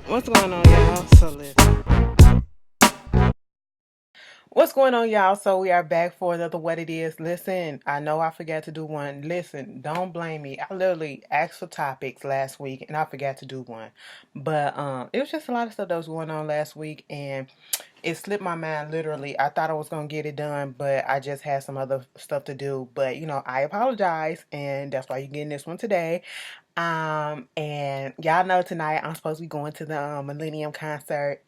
What's going on, y'all? So listen. What's going on, y'all? So we are back for another What It Is. Listen, I know I forgot to do one. Listen, don't blame me. I literally asked for topics last week and I forgot to do one. But it was just a lot of stuff that was going on last week and it slipped my mind literally. I thought I was gonna get it done, but I just had some other stuff to do. But I apologize and that's why you're getting this one today. And y'all know tonight I'm supposed to be going to the Millennium concert.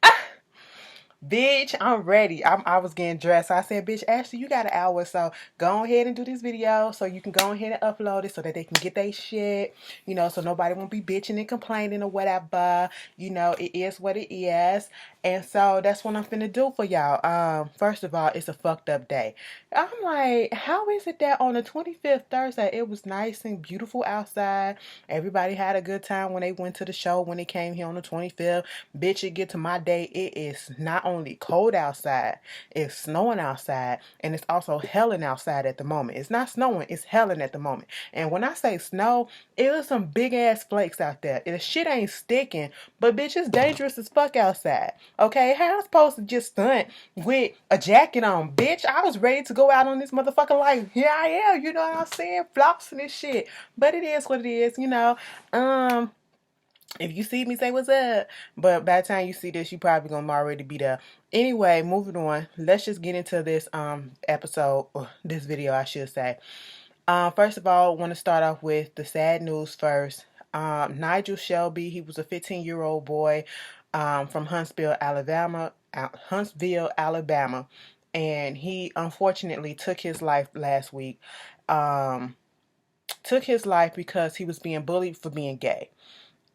Bitch, I'm ready. I was getting dressed. I said, bitch, Ashley, you got an hour, so go ahead and do this video so you can go ahead and upload it so that they can get their shit, so nobody won't be bitching and complaining or whatever. It is what it is. And so that's what I'm finna do for y'all. First of all, it's a fucked up day. I'm like, how is it that on the 25th Thursday, it was nice and beautiful outside? Everybody had a good time when they went to the show when they came here on the 25th. Bitch, it get to my day, it is not only cold outside, it's snowing outside, and it's also helling outside at the moment. It's not snowing, it's helling at the moment. And when I say snow, it was some big ass flakes out there. The shit ain't sticking, but bitch, it's dangerous as fuck outside. Okay, how am I supposed to just stunt with a jacket on? Bitch, I was ready to go out on this motherfucker like, here I am, you know what I'm saying? Flops and this shit. But it is what it is. If you see me, say what's up. But by the time you see this, you probably gonna already be there. Anyway, moving on. Let's just get into this episode, or this video, I should say. First of all, I want to start off with the sad news first. Nigel Shelby, he was a 15-year-old boy from Huntsville, Alabama, and he unfortunately took his life last week. Took his life because he was being bullied for being gay.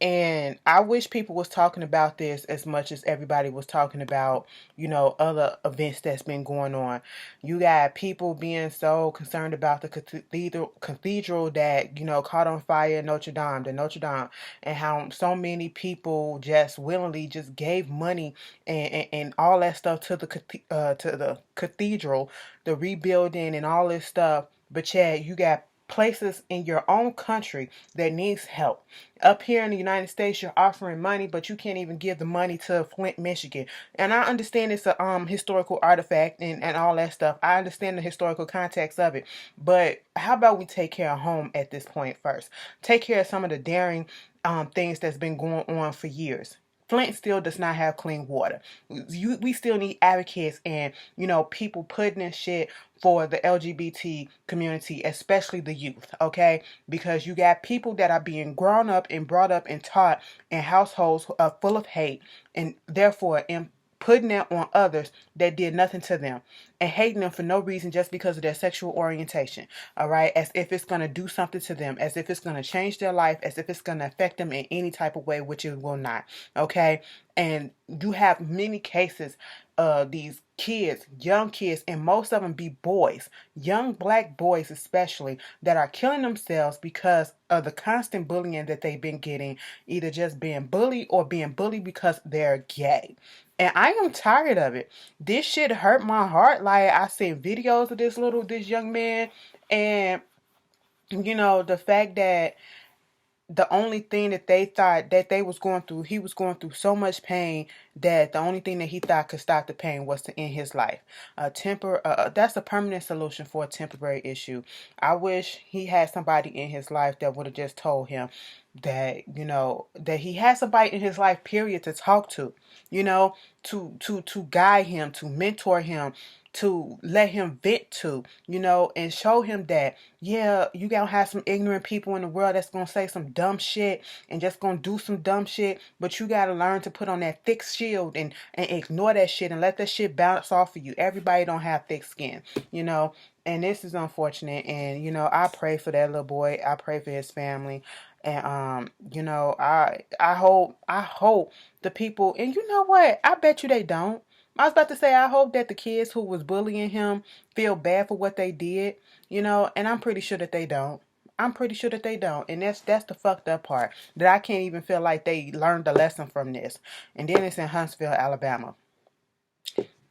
And I wish people was talking about this as much as everybody was talking about, other events that's been going on. You got people being so concerned about the cathedral that, caught on fire in Notre Dame, and how so many people just willingly just gave money and all that stuff to the cathedral, the rebuilding and all this stuff. But yeah, you got places in your own country that needs help. Up here in the United States, you're offering money, but you can't even give the money to Flint, Michigan. And I understand it's a historical artifact and all that stuff. I understand the historical context of it. But how about we take care of home at this point first? Take care of some of the daring things that's been going on for years. Flint still does not have clean water. We still need advocates and, people putting in shit for the LGBT community, especially the youth, okay? Because you got people that are being grown up and brought up and taught in households full of hate and therefore putting that on others that did nothing to them and hating them for no reason just because of their sexual orientation, all right? As if it's going to do something to them, as if it's going to change their life, as if it's going to affect them in any type of way, which it will not, okay? And you have many cases of these kids, young kids, and most of them be boys, young black boys especially, that are killing themselves because of the constant bullying that they've been getting, either just being bullied or being bullied because they're gay. And I am tired of it. This shit hurt my heart. Like, I seen videos of this young man, and the fact that the only thing that they thought that they was going through, he was going through so much pain that the only thing that he thought could stop the pain was to end his life. That's a permanent solution for a temporary issue. I wish he had somebody in his life that would have just told him that, that he had somebody in his life, period, to talk to, to guide him, to mentor him, to let him vent to, and show him that, yeah, you gonna have some ignorant people in the world that's gonna say some dumb shit and just gonna do some dumb shit, but you gotta learn to put on that thick shield and ignore that shit and let that shit bounce off of you. Everybody don't have thick skin, and this is unfortunate. And I pray for that little boy. I pray for his family. And I hope the people, and you know what? I bet you they don't. I was about to say, I hope that the kids who was bullying him feel bad for what they did, and I'm pretty sure that they don't. I'm pretty sure that they don't. And that's the fucked up part. That I can't even feel like they learned a lesson from this. And then it's in Huntsville, Alabama.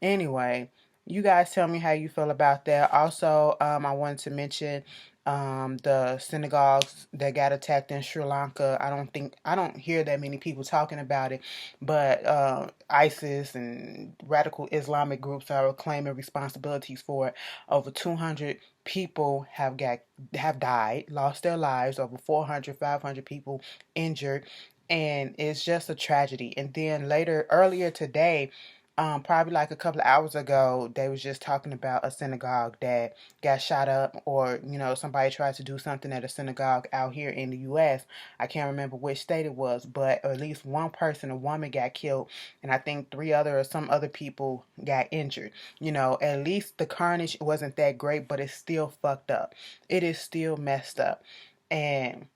Anyway, you guys tell me how you feel about that. Also, I wanted to mention The synagogues that got attacked in Sri Lanka. I don't hear that many people talking about it, but ISIS and radical Islamic groups are claiming responsibilities for it. Over 200 people have died, lost their lives. Over 400, 500 people injured, and it's just a tragedy. And then earlier today, probably like a couple of hours ago, they was just talking about a synagogue that got shot up, or somebody tried to do something at a synagogue out here in the U.S. I can't remember which state it was, but at least one person, a woman, got killed, and I think three other or some other people got injured. At least the carnage wasn't that great, but it's still fucked up. It is still messed up, and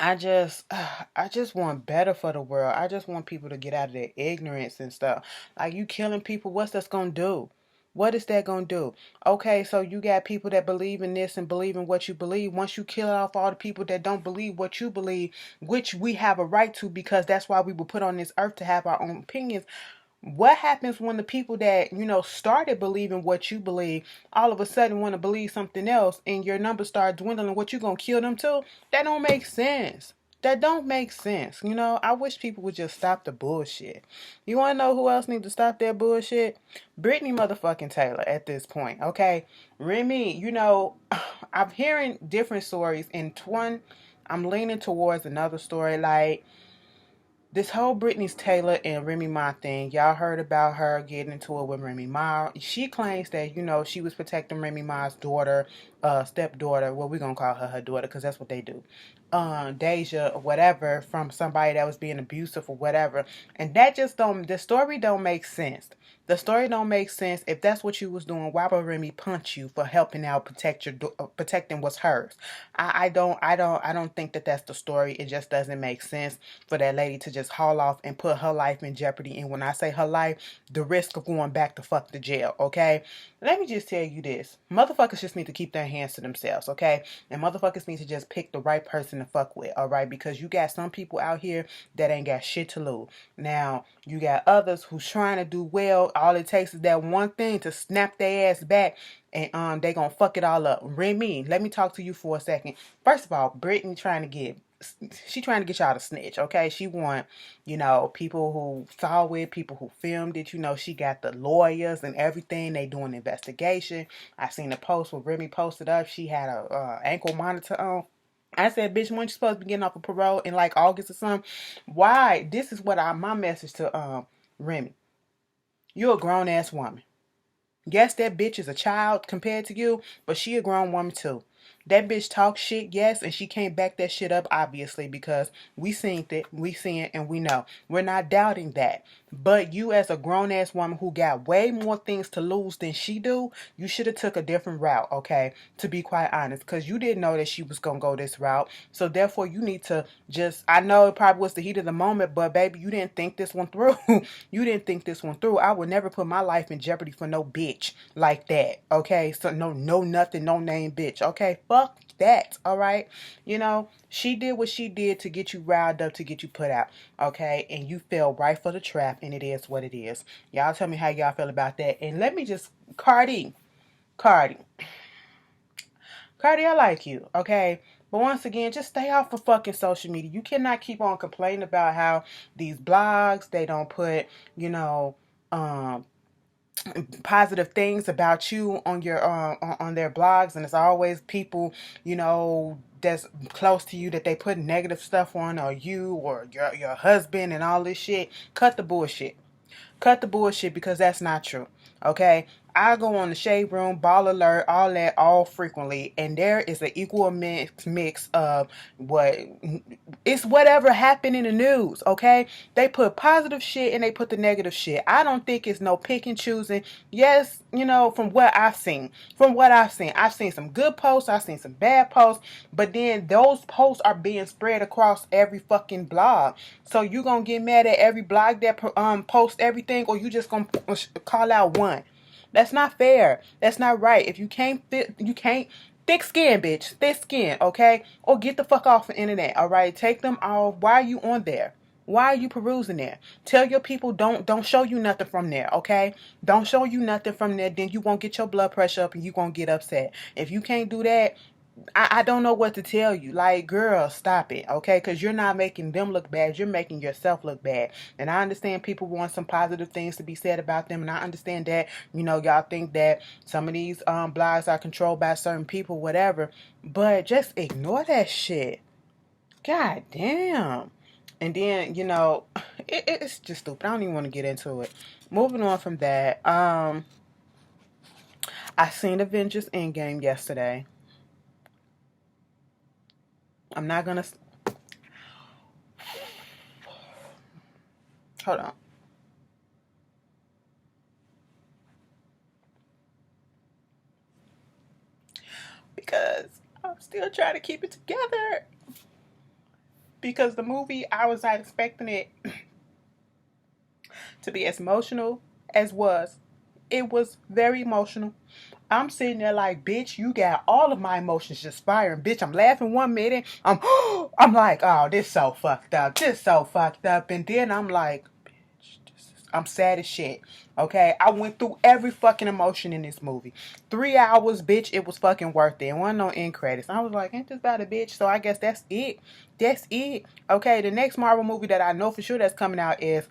I just want better for the world. I just want people to get out of their ignorance and stuff. Like, you killing people, what's that's gonna do? What is that gonna do? Okay, so you got people that believe in this and believe in what you believe. Once you kill off all the people that don't believe what you believe, which we have a right to, because that's why we were put on this earth, to have our own opinions. What happens when the people that started believing what you believe all of a sudden want to believe something else, and your numbers start dwindling? What, you gonna kill them too? That don't make sense. That don't make sense. I wish people would just stop the bullshit. You want to know who else needs to stop their bullshit? Britney motherfucking Taylor at this point, okay? Remy, I'm hearing different stories, and one, I'm leaning towards another story. Like, this whole Britney Taylor and Remy Ma thing, y'all heard about her getting into it with Remy Ma. She claims that, she was protecting Remy Ma's daughter, stepdaughter. Well, we're going to call her daughter because that's what they do. Deja or whatever, from somebody that was being abusive or whatever. And that just the story don't make sense. The story don't make sense. If that's what you was doing, why would Remy punch you for helping out protecting what's hers? I don't think that that's the story. It just doesn't make sense for that lady to just haul off and put her life in jeopardy. And when I say her life, the risk of going back to fuck the jail, okay? Let me just tell you this. Motherfuckers just need to keep their hands to themselves, okay? And motherfuckers need to just pick the right person to fuck with, all right? Because you got some people out here that ain't got shit to lose. Now, you got others who's trying to do well. All it takes is that one thing to snap their ass back, and they gonna fuck it all up. Remy, let me talk to you for a second. First of all, Britney trying to get y'all to snitch, okay? She want, people who saw it, people who filmed it. She got the lawyers and everything. They doing investigation. I seen a post where Remy posted up. She had a ankle monitor on. I said, bitch, when you supposed to be getting off of parole in like August or something? Why? This is what my message to Remy. You're a grown ass woman. Yes, that bitch is a child compared to you, but she a grown woman too. That bitch talk shit, yes, and she can't back that shit up, obviously, because we seen it, and we know. We're not doubting that. But you, as a grown-ass woman who got way more things to lose than she do, you should have took a different route, okay? To be quite honest, because you didn't know that she was going to go this route. So, therefore, you need to I know it probably was the heat of the moment, but, baby, you didn't think this one through. You didn't think this one through. I would never put my life in jeopardy for no bitch like that, okay? So, no nothing, no name bitch, okay? Fuck that, all right? She did what she did to get you riled up, to get you put out, okay? And you fell right for the trap, and it is what it is. Y'all tell me how y'all feel about that. And let me just, Cardi, I like you, okay? But once again, just stay off of fucking social media. You cannot keep on complaining about how these blogs, they don't put, positive things about you on your on their blogs, and it's always people that's close to you that they put negative stuff on, or you or your husband and all this shit. Cut the bullshit. Cut the bullshit, because that's not true. Okay? I go on the Shade Room, Ball Alert, all that, all frequently, and there is an equal mix of it's whatever happened in the news, okay? They put positive shit and they put the negative shit. I don't think it's no pick and choosing. Yes, from what I've seen, I've seen some good posts, I've seen some bad posts, but then those posts are being spread across every fucking blog. So you gonna get mad at every blog that posts everything, or you just gonna call out one? That's not fair. That's not right. If you can't thick skin, bitch. Thick skin, okay? Or get the fuck off the internet, all right? Take them off. Why are you on there? Why are you perusing there? Tell your people don't show you nothing from there, okay? Don't show you nothing from there. Then you won't get your blood pressure up and you won't get upset. If you can't do that, I don't know what to tell you. Like, girl, stop it, okay? Because you're not making them look bad. You're making yourself look bad. And I understand people want some positive things to be said about them. And I understand that, y'all think that some of these blogs are controlled by certain people, whatever. But just ignore that shit. God damn. And then, it's just stupid. I don't even want to get into it. Moving on from that, I seen Avengers Endgame yesterday. I'm not gonna. Hold on. Because I'm still trying to keep it together. Because the movie, I was not expecting it to be as emotional as was. It was very emotional. I'm sitting there like, bitch, you got all of my emotions just firing. Bitch, I'm laughing one minute. I'm like, oh, this so fucked up. This so fucked up. And then I'm like, I'm sad as shit. Okay, I went through every fucking emotion in this movie. 3 hours, bitch, it was fucking worth it. It wasn't no end credits. I was like, ain't this about a bitch? So I guess that's it. That's it. Okay, the next Marvel movie that I know for sure that's coming out is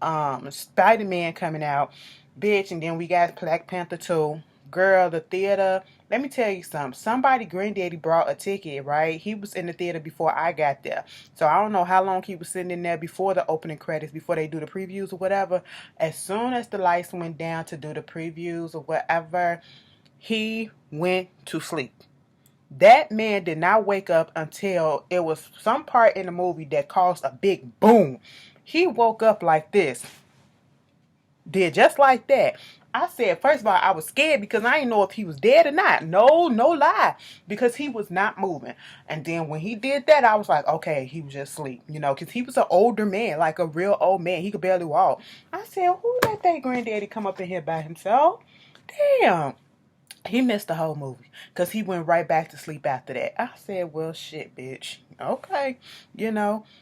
Spider-Man coming out, bitch, and then we got Black Panther 2. Girl, the theater. Let me tell you something. Somebody, granddaddy, brought a ticket, right? He was in the theater before I got there. So I don't know how long he was sitting in there before the opening credits, before they do the previews or whatever. As soon as the lights went down to do the previews or whatever, he went to sleep. That man did not wake up until it was some part in the movie that caused a big boom. He woke up like this. Did just like that. I said, first of all, I was scared because I didn't know if he was dead or not. No, no lie. Because he was not moving. And then when he did that, I was like, okay, he was just asleep. Because he was an older man, like a real old man. He could barely walk. I said, who let that granddaddy come up in here by himself? Damn. He missed the whole movie because he went right back to sleep after that. I said, well, shit, bitch. Okay.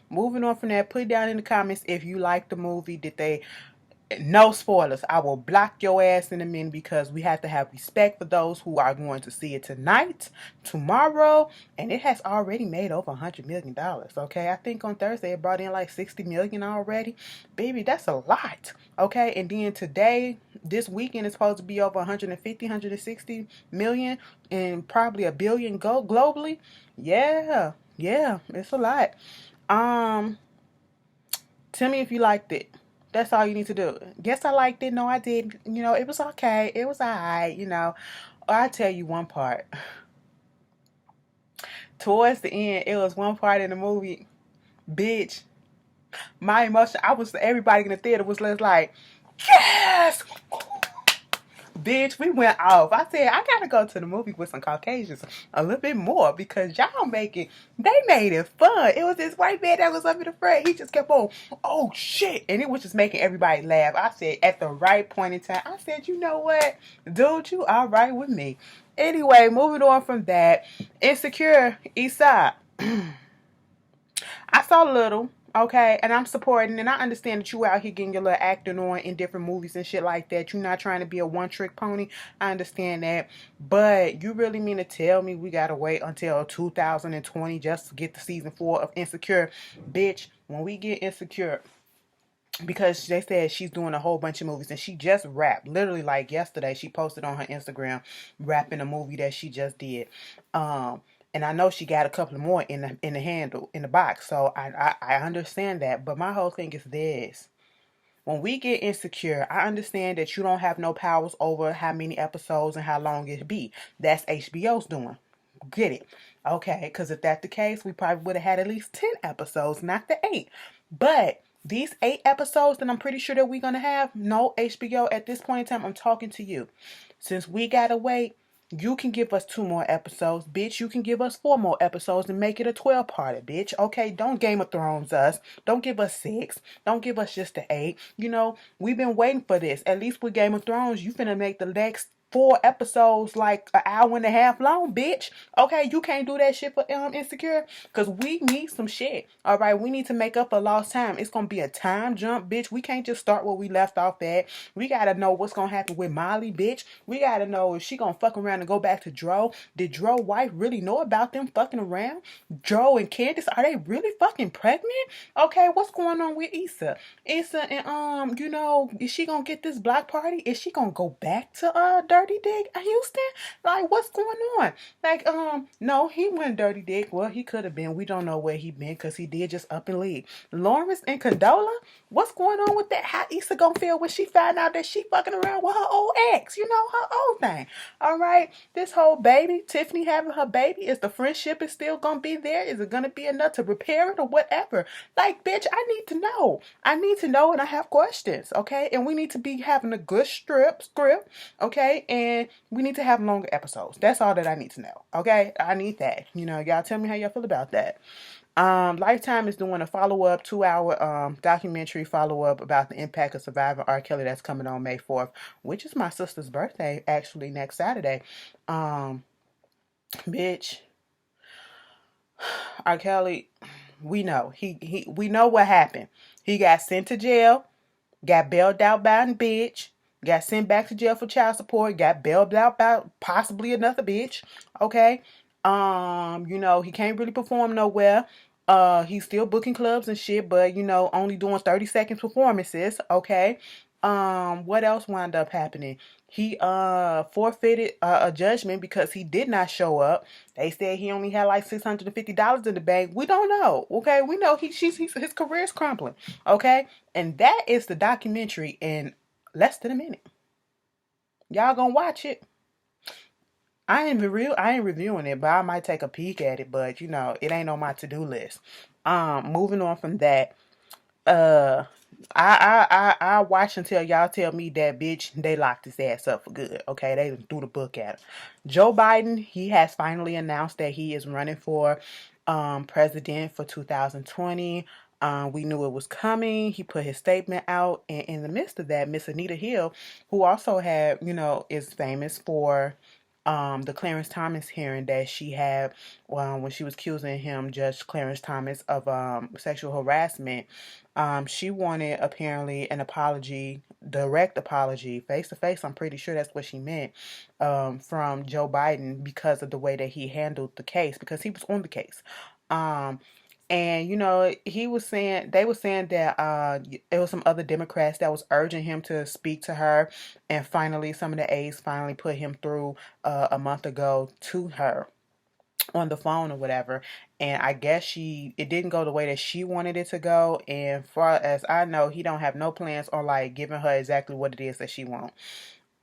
Moving on from that, put it down in the comments if you liked the movie. Did they... No spoilers. I will block your ass in a minute because we have to have respect for those who are going to see it tonight, tomorrow, and it has already made over $100 million. Okay, I think on Thursday it brought in like 60 million already. Baby, that's a lot. Okay, and then today, this weekend is supposed to be over 150, 160 million, and probably a billion globally. Yeah, it's a lot. Tell me if you liked it. That's all you need to do. Guess I liked it. No, I didn't. It was okay. It was alright. I'll tell you one part. Towards the end, it was one part in the movie. Bitch, my emotion. Everybody in the theater was like, yes! Bitch, we went off. I said, I gotta go to the movie with some Caucasians a little bit more because y'all they made it fun. It was this white man that was up in the front. He just kept on, oh shit. And it was just making everybody laugh. I said, at the right point in time, I said, you know what? Dude, you all right with me. Anyway, moving on from that. Insecure, Eastside. I saw Little. Okay, and I'm supporting, and I understand that you out here getting your little acting on in different movies and shit like that. You're not trying to be a one-trick pony. I understand that. But you really mean to tell me we gotta wait until 2020 just to get the season 4 of Insecure? Bitch, when we get Insecure, because they said she's doing a whole bunch of movies, and she just rapped. Literally, like yesterday, she posted on her Instagram rapping a movie that she just did. And I know she got a couple more in the handle, in the box. So I understand that. But my whole thing is this. When we get Insecure, I understand that you don't have no powers over how many episodes and how long it be. That's HBO's doing. Get it? Okay, because if that's the case, we probably would have had at least 10 episodes, not the 8. But these 8 episodes that I'm pretty sure that we're going to have, no, HBO, at this point in time, I'm talking to you. Since we got to wait, you can give us 2 more episodes, bitch. You can give us 4 more episodes and make it a 12-parter, bitch. Okay, don't Game of Thrones us. Don't give us 6. Don't give us just the 8. We've been waiting for this. At least with Game of Thrones, you finna make the next 4 episodes like an hour and a half long, bitch. Okay, you can't do that shit for Insecure, because we need some shit. All right, we need to make up for lost time. It's gonna be a time jump, bitch. We can't just start where we left off at. We gotta know what's gonna happen with Molly, bitch. We gotta know if she gonna fuck around and go back to Dro. Did Dro wife really know about them fucking around? Dro and Candace, are they really fucking pregnant? Okay, what's going on with Issa? Issa and is she gonna get this block party? Is she gonna go back to Dirty Dick Houston? Like, what's going on? Like, no, he went Dirty Dick. Well, he could have been. We don't know where he been because he did just up and leave. Lawrence and Condola, what's going on with that? How Issa gonna feel when she find out that she fucking around with her old ex? You know, her old thing. All right, this whole baby, Tiffany having her baby, is the friendship is still gonna be there? Is it gonna be enough to repair it or whatever? Like, bitch, I need to know. I need to know, and I have questions, okay? And we need to be having a good script, okay? And we need to have longer episodes. That's all that I need to know, okay? I need that. You know, y'all tell me how y'all feel about that. Lifetime is doing a follow-up 2-hour documentary follow-up about the impact of surviving R. Kelly that's coming on May 4th, which is my sister's birthday, actually, next Saturday. Bitch, R. Kelly, we know. We know what happened. He got sent to jail, got bailed out by a bitch, got sent back to jail for child support, got bailed out by possibly another bitch. Okay. He can't really perform nowhere. He's still booking clubs and shit, but only doing 30-second performances. Okay. What else wound up happening? He forfeited a judgment because he did not show up. They said he only had like $650 in the bank. We don't know. Okay, we know his career is crumbling. Okay, and that is the documentary in less than a minute. Y'all gonna watch it? I ain't reviewing it, but I might take a peek at it. But it ain't on my to-do list. Moving on from that. I watch until y'all tell me that bitch they locked his ass up for good. Okay, they threw the book at him. Joe Biden, he has finally announced that he is running for president for 2020. We knew it was coming. He put his statement out, and in the midst of that, Miss Anita Hill, who also had is famous for the Clarence Thomas hearing that she had when she was accusing him, Judge Clarence Thomas, of sexual harassment. She wanted apparently an apology, direct apology, face to face. I'm pretty sure that's what she meant, from Joe Biden because of the way that he handled the case, because he was on the case. And they were saying that it was some other Democrats that was urging him to speak to her, and finally some of the aides finally put him through a month ago to her on the phone or whatever. And I guess it didn't go the way that she wanted it to go. And far as I know, he don't have no plans on like giving her exactly what it is that she wants.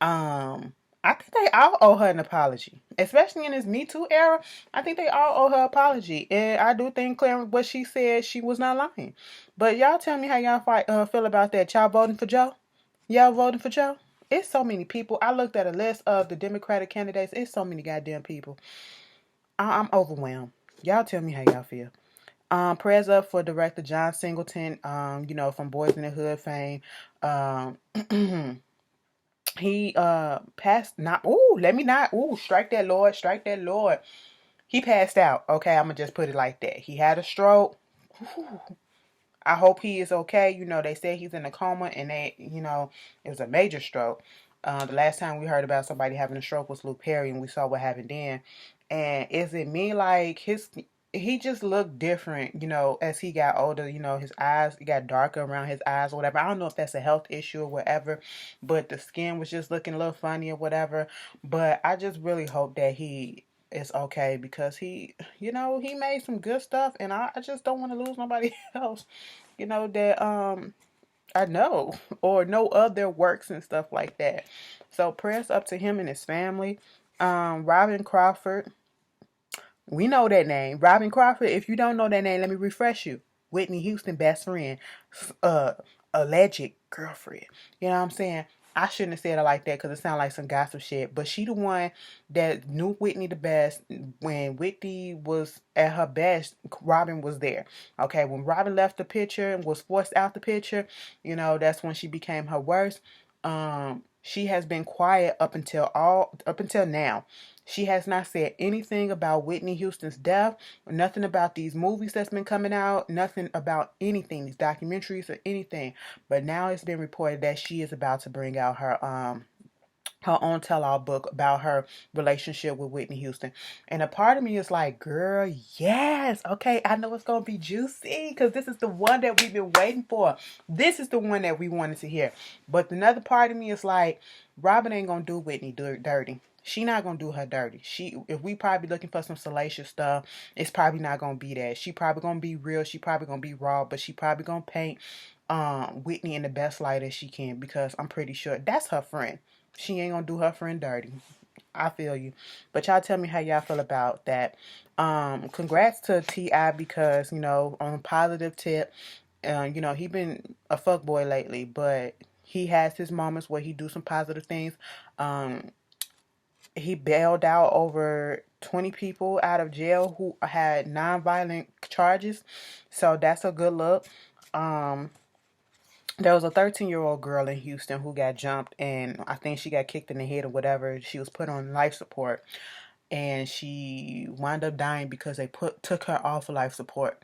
I think they all owe her an apology, especially in this Me Too era. I think they all owe her an apology, and I do think Clarence, what she said, she was not lying. But y'all tell me how y'all feel about that. Y'all voting for Joe? Y'all voting for Joe? It's so many people. I looked at a list of the Democratic candidates. It's so many goddamn people. I'm overwhelmed. Y'all tell me how y'all feel. Prayers up for director John Singleton. From Boys in the Hood fame. He passed not strike that Lord. He passed out. Okay, I'm gonna just put it like that. He had a stroke. I hope he is okay. They said he's in a coma, and it was a major stroke. The last time we heard about somebody having a stroke was Luke Perry, and we saw what happened then. And is it me, like he just looked different, as he got older. His eyes, he got darker around his eyes or whatever. I don't know if that's a health issue or whatever, but the skin was just looking a little funny or whatever. But I just really hope that he is okay, because he made some good stuff, and I just don't want to lose nobody else, that I know or know of their works and stuff like that. So prayers up to him and his family. Robin Crawford. We know that name. Robin Crawford. If you don't know that name, let me refresh you. Whitney Houston best friend. Alleged girlfriend. You know what I'm saying? I shouldn't have said it like that because it sounds like some gossip shit. But she the one that knew Whitney the best. When Whitney was at her best, Robin was there. Okay, when Robin left the picture and was forced out the picture, that's when she became her worst. She has been quiet up until now. She has not said anything about Whitney Houston's death, nothing about these movies that's been coming out, nothing about anything, these documentaries or anything. But now it's been reported that she is about to bring out her own tell-all book about her relationship with Whitney Houston. And a part of me is like, girl, yes. Okay, I know it's going to be juicy because this is the one that we've been waiting for. This is the one that we wanted to hear. But another part of me is like, Robin ain't going to do Whitney dirty. She not going to do her dirty. If we probably looking for some salacious stuff, it's probably not going to be that. She probably going to be real. She probably going to be raw, but she probably going to paint Whitney in the best light as she can, because I'm pretty sure that's her friend. She ain't gonna do her friend dirty. I feel you. But y'all tell me how y'all feel about that. Congrats to T.I. because, on a positive tip, he been a fuckboy lately, but he has his moments where he do some positive things. He bailed out over 20 people out of jail who had non-violent charges. So that's a good look. There was a 13-year-old girl in Houston who got jumped, and I think she got kicked in the head or whatever. She was put on life support, and she wound up dying because they took her off of life support.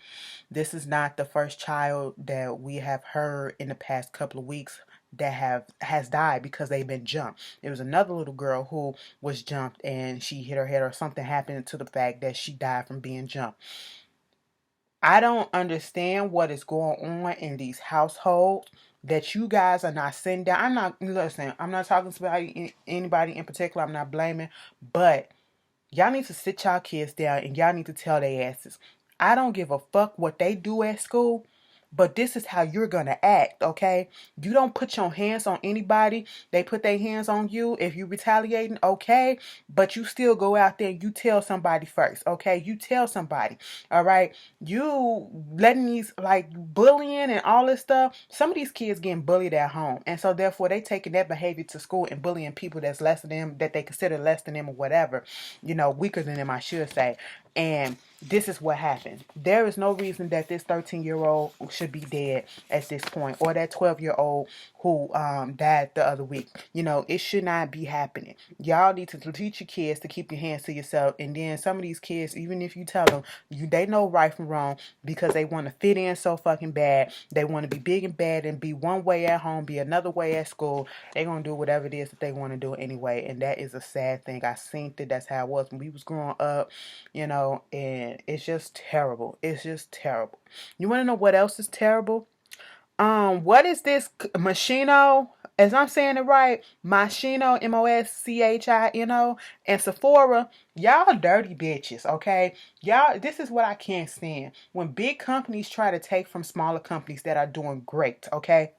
This is not the first child that we have heard in the past couple of weeks that has died because they've been jumped. There was another little girl who was jumped, and she hit her head or something happened to the fact that she died from being jumped. I don't understand what is going on in these households that you guys are not sitting down. I'm not talking about anybody in particular. I'm not blaming, but y'all need to sit y'all kids down and y'all need to tell their asses, I don't give a fuck what they do at school, but this is how you're going to act, okay? You don't put your hands on anybody. They put their hands on you. If you retaliating, okay? But you still go out there and you tell somebody first, okay? You tell somebody, all right? You letting these, like, bullying and all this stuff. Some of these kids getting bullied at home. And so, therefore, they taking that behavior to school and bullying people that's less than them, that they consider less than them or whatever. Weaker than them, I should say. And this is what happened. There is no reason that this 13-year-old should be dead at this point, or that 12-year-old who died the other week. It should not be happening. Y'all need to teach your kids to keep your hands to yourself. And then some of these kids, even if you tell them, they know right from wrong because they want to fit in so fucking bad. They want to be big and bad and be one way at home, be another way at school. They're going to do whatever it is that they want to do anyway. And that is a sad thing. I seen that that's how it was when we was growing up, and it's just terrible. It's just terrible. You want to know what else is terrible? What is this Moschino? As I'm saying it right, Moschino, Moschino, and Sephora, y'all dirty bitches, okay? Y'all, this is what I can't stand. When big companies try to take from smaller companies that are doing great, okay?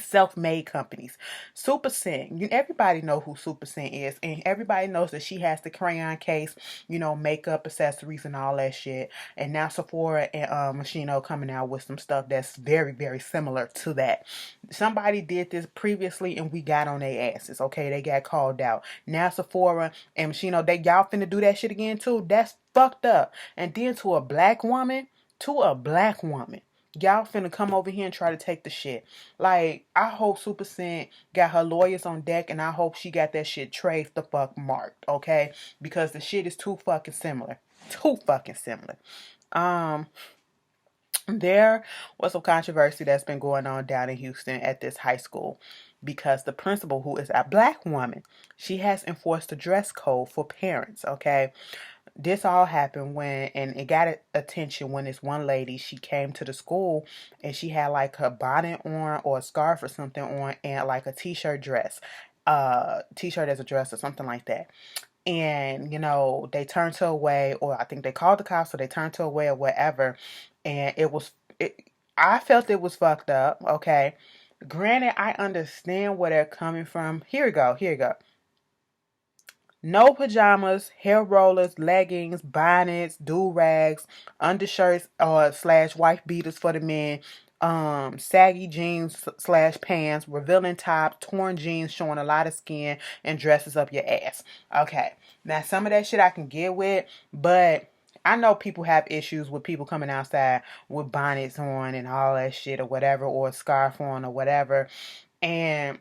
Self-made companies. Super Scent. Everybody know who Super Scent is, and everybody knows that she has the crayon case, makeup, accessories, and all that shit. And now Sephora and Moschino coming out with some stuff that's very, very similar to that. Somebody did this previously, and we got on their asses. Okay, they got called out. Now Sephora and Moschino, y'all finna do that shit again too. That's fucked up. And then to a black woman. Y'all finna come over here and try to take the shit. Like, I hope Super Scent got her lawyers on deck, and I hope she got that shit traced the fuck marked, okay? Because the shit is too fucking similar. Too fucking similar. There was some controversy that's been going on down in Houston at this high school because the principal, who is a black woman, she has enforced a dress code for parents, okay? This all happened and it got attention when this one lady, she came to the school and she had like her bonnet on or a scarf or something on and like a t-shirt dress, t-shirt as a dress or something like that. And, they turned her away, or I think they called the cops, so they turned her away or whatever. And I felt it was fucked up, okay? Granted, I understand where they're coming from. Here we go. No pajamas, hair rollers, leggings, bonnets, do-rags, undershirts or / wife beaters for the men, saggy jeans / pants, revealing top, torn jeans showing a lot of skin, and dresses up your ass. Okay, now some of that shit I can get with, but I know people have issues with people coming outside with bonnets on and all that shit or whatever, or a scarf on or whatever, and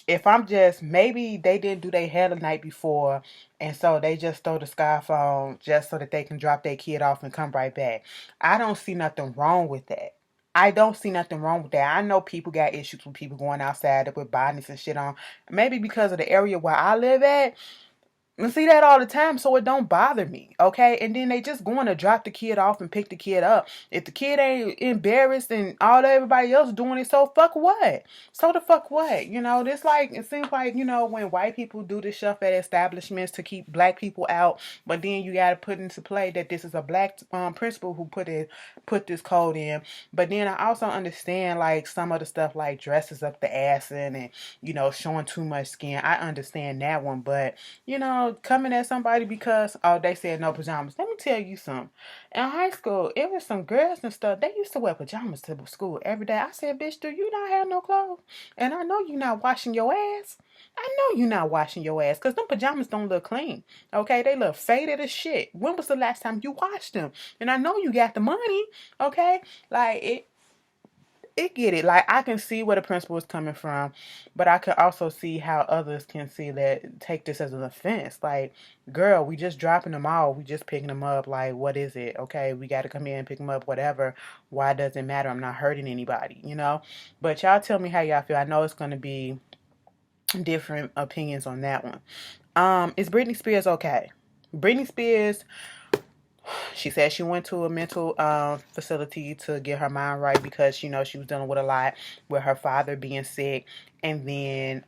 if I'm just, maybe they didn't do their hair the night before, and so they just throw the scarf on just so that they can drop their kid off and come right back. I don't see nothing wrong with that. I don't see nothing wrong with that. I know people got issues with people going outside with bonnets and shit on. Maybe because of the area where I live at, and see that all the time, so it don't bother me, okay? And then they just going to drop the kid off and pick the kid up. If the kid ain't embarrassed and all everybody else doing it, so fuck what? So the fuck what? You know, this like, it seems like, you know, when white people do this stuff at establishments to keep black people out, but then you got to put into play that this is a black principal who put this code in. But then I also understand like some of the stuff like dresses up the ass and you know, showing too much skin. I understand that one, but you know, coming at somebody because, oh, they said no pajamas. Let me tell you something. In high school, it was some girls and stuff. They used to wear pajamas to school every day. I said, bitch, do you not have no clothes? And I know you not washing your ass. I know you not washing your ass because them pajamas don't look clean. Okay, they look faded as shit. When was the last time you washed them? And I know you got the money. Okay, like it get it. Like I can see where the principal is coming from, but I can also see how others can see that, take this as an offense. Like, girl, we just dropping them off. We just picking them up. Like, what is it? Okay, we got to come in and pick them up. Whatever. Why does it matter? I'm not hurting anybody, you know. But y'all tell me how y'all feel. I know it's gonna be different opinions on that one. Is Britney Spears okay? Britney Spears, she said she went to a mental facility to get her mind right because, you know, she was dealing with a lot with her father being sick. And then,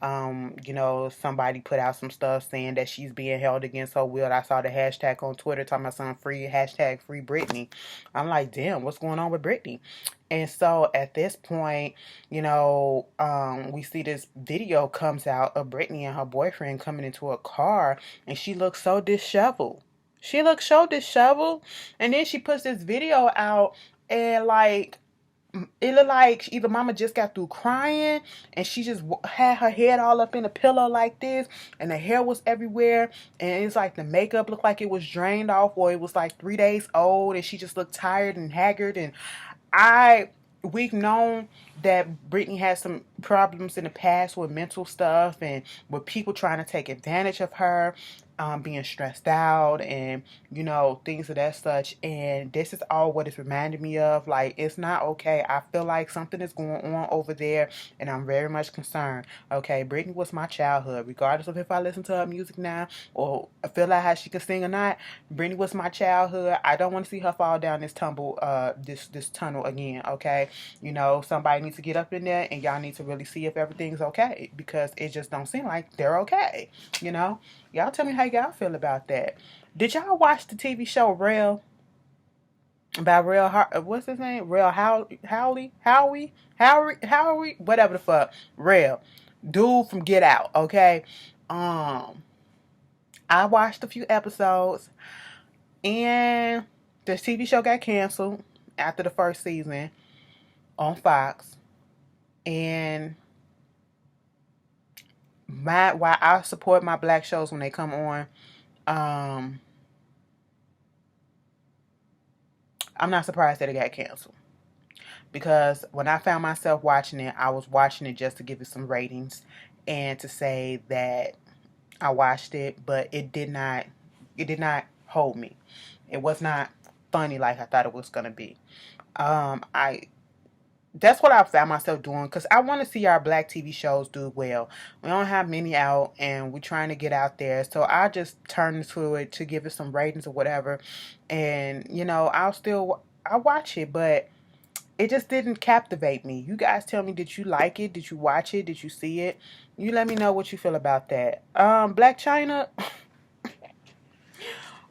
you know, somebody put out some stuff saying that she's being held against her will. I saw the hashtag on Twitter talking about some free, hashtag free Britney. I'm like, damn, what's going on with Britney? And so at this point, you know, we see this video comes out of Britney and her boyfriend coming into a car, and she looks so disheveled. She looks so disheveled. And then she puts this video out, and like, it looked like either mama just got through crying and she just had her head all up in a pillow like this, and the hair was everywhere, and it's like the makeup looked like it was drained off, or it was like 3 days old, and she just looked tired and haggard. And we've known that Britney had some problems in the past with mental stuff and with people trying to take advantage of her, being stressed out and, you know, things of that such. And this is all what it's reminding me of. Like, it's not okay. I feel like something is going on over there, and I'm very much concerned. Okay, Britney was my childhood, regardless of if I listen to her music now or I feel like how she can sing or not. Britney was my childhood. I don't want to see her fall down this this tunnel again. Okay, you know, somebody needs to get up in there, and y'all need to really see if everything's okay, because it just don't seem like they're okay. You know, y'all tell me how y'all feel about that. Did y'all watch the TV show Real? About what's his name? Real Howie, whatever the fuck. Real dude from Get Out. Okay, I watched a few episodes, and the TV show got canceled after the first season on Fox. And while I support my black shows when they come on, I'm not surprised that it got canceled. Because when I found myself watching it, I was watching it just to give it some ratings and to say that I watched it, but it did not hold me. It was not funny like I thought it was gonna be. I That's what I found myself doing, because I want to see our black TV shows do well. We don't have many out, and we're trying to get out there. So I just turn to it to give it some ratings or whatever. And, you know, I watch it, but it just didn't captivate me. You guys tell me, did you like it? Did you watch it? Did you see it? You let me know what you feel about that. Black Chyna.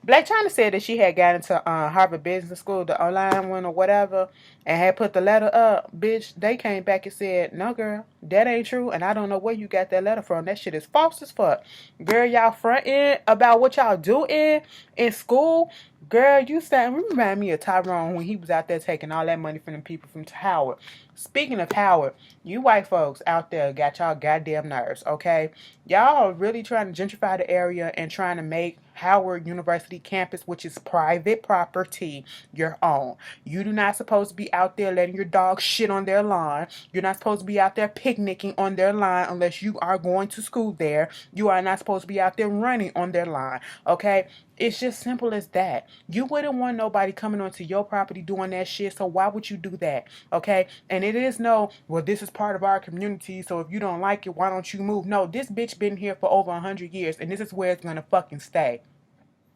Black China said that she had got into Harvard Business School, the online one or whatever, and had put the letter up. Bitch, they came back and said, no, girl, that ain't true, and I don't know where you got that letter from. That shit is false as fuck. Girl, y'all fronting about what y'all do in school. Girl, you remind me of Tyrone when he was out there taking all that money from the people from Howard. Speaking of Howard, you white folks out there got y'all goddamn nerves, okay? Y'all are really trying to gentrify the area and trying to make Howard University campus, which is private property, your own. You do not supposed to be out there letting your dog shit on their lawn. You're not supposed to be out there picnicking on their lawn unless you are going to school there. You are not supposed to be out there running on their lawn. Okay? It's just simple as that. You wouldn't want nobody coming onto your property doing that shit, so why would you do that? Okay? And it is no, well, this is part of our community, so if you don't like it, why don't you move? No, this bitch been here for over 100 years, and this is where it's gonna fucking stay.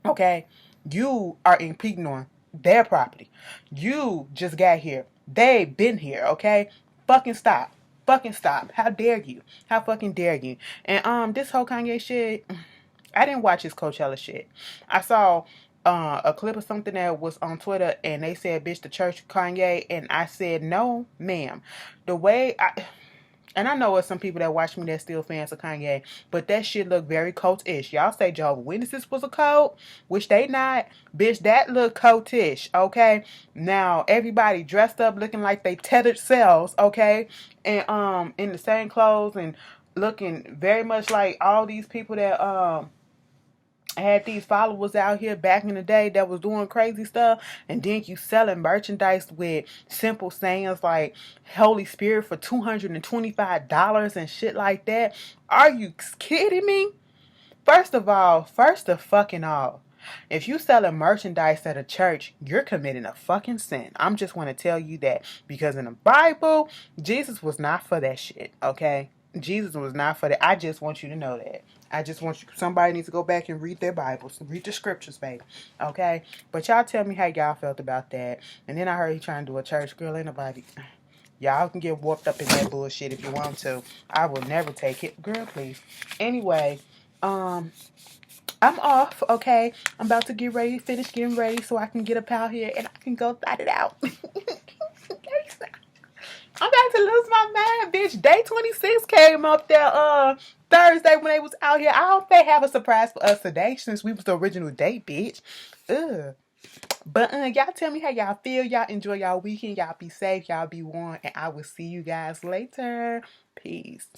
Okay? You are impeding on their property. You just got here. They been here, okay? Fucking stop. Fucking stop. How dare you? How fucking dare you? And this whole Kanye shit, I didn't watch his Coachella shit. I saw a clip of something that was on Twitter, and they said, "Bitch, the church Kanye," and I said, "No, ma'am." The way I. And I know it's some people that watch me that still fans of Kanye, but that shit look very cult-ish. Y'all say Jehovah's Witnesses was a cult, which they not. Bitch, that look cult-ish, okay? Now, everybody dressed up looking like they tethered cells, okay? And in the same clothes and looking very much like all these people that had these followers out here back in the day that was doing crazy stuff, and then you selling merchandise with simple sayings like Holy Spirit for $225 and shit like that. Are you kidding me? First of fucking all, if you selling merchandise at a church, you're committing a fucking sin. I'm just want to tell you that, because in the Bible, Jesus was not for that shit, okay? Jesus was not for that. I just want you to know that. I just want you, somebody needs to go back and read their Bibles, read the scriptures, baby, okay? But y'all tell me how y'all felt about that. And then I heard he trying to do a church. Girl, ain't nobody. Y'all can get warped up in that bullshit if you want to. I will never take it. Girl, please. Anyway, I'm off, okay? I'm about to get ready, finish getting ready so I can get up out here and I can go thot it out. I'm about to lose my mind, bitch. Day 26 came up there Thursday when they was out here. I hope they have a surprise for us today since we was the original date, bitch. Ugh. But y'all tell me how y'all feel. Y'all enjoy y'all weekend. Y'all be safe. Y'all be warm. And I will see you guys later. Peace.